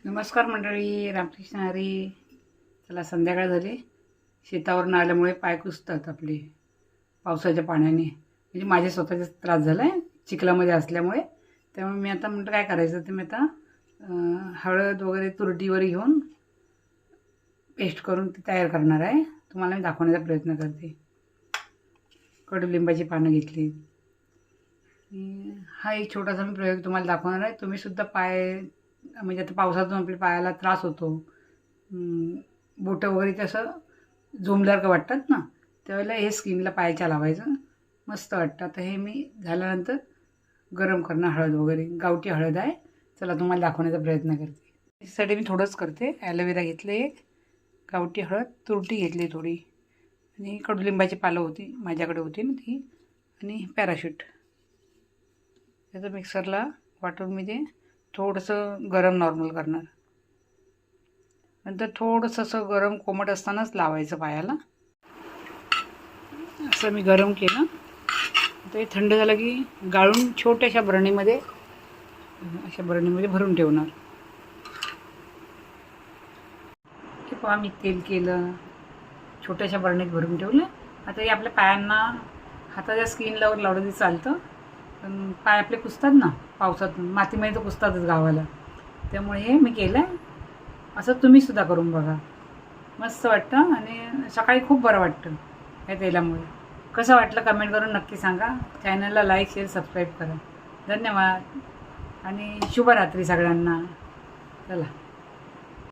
नमस्कार मंडळी, रामकृष्ण हरी. चला, संध्याकाळ झाली. शेतावरून आल्यामुळे पाय कुसतात आपले पावसाच्या पाण्याने. म्हणजे माझे स्वतःचा त्रास झाला आहे चिखलामध्ये असल्यामुळे. त्यामुळे मी आता म्हटलं काय करायचं, तर मी आता हळद वगैरे तुरटीवर घेऊन पेस्ट करून ती तयार करणार आहे. तुम्हाला मी दाखवण्याचा प्रयत्न करते. कडुलिंबाची पानं घेतली. हा एक छोटासा मी प्रयोग तुम्हाला दाखवणार आहे. तुम्हीसुद्धा पाय म्हणजे आता पावसातून आपल्या पायाला त्रास होतो, बोटं वगैरे तसं झोंबल्यासारखं वाटतात ना, त्यावेळेला हे स्किनला पायाच्या लावायचं, मस्त वाटतं. आता हे मी झाल्यानंतर गरम करणं हळद वगैरे, गावठी हळद आहे. चला तुम्हाला दाखवण्याचा प्रयत्न करते. यासाठी मी थोडंच करते. ॲलोवेरा घेतले एक, गावठी हळद, तुरटी घेतली थोडी, आणि कडुलिंबाची पालं होती माझ्याकडे होती ना ती, आणि पॅराशूट. त्याचं मिक्सरला वाटून मी ते थोडंसं गरम नॉर्मल करणार. नंतर थोडंसं असं गरम कोमट असतानाच लावायचं पायाला. असं मी गरम केलं. ते थंड झालं की गाळून छोट्याशा बरणीमध्ये, अशा बरणीमध्ये भरून ठेवणार. हे पहा, मी तेल केलं, छोट्याशा बरणीत भरून ठेवलं. आता हे आपल्या पायांना हाताच्या स्किनला लावलं तरी चालतं, पण पाय आपले पुसतात ना पावसातून, मातीमध्ये तर पुसतातच गावाला. त्यामुळे हे मी केलं आहे. असं तुम्हीसुद्धा करून बघा, मस्त वाटतं आणि सकाळी खूप बरं वाटतं या तेलामुळे. कसं वाटलं कमेंट करून नक्की सांगा. चॅनलला लाईक, शेअर, सबस्क्राईब करा. धन्यवाद आणि शुभरात्री सगळ्यांना. चला.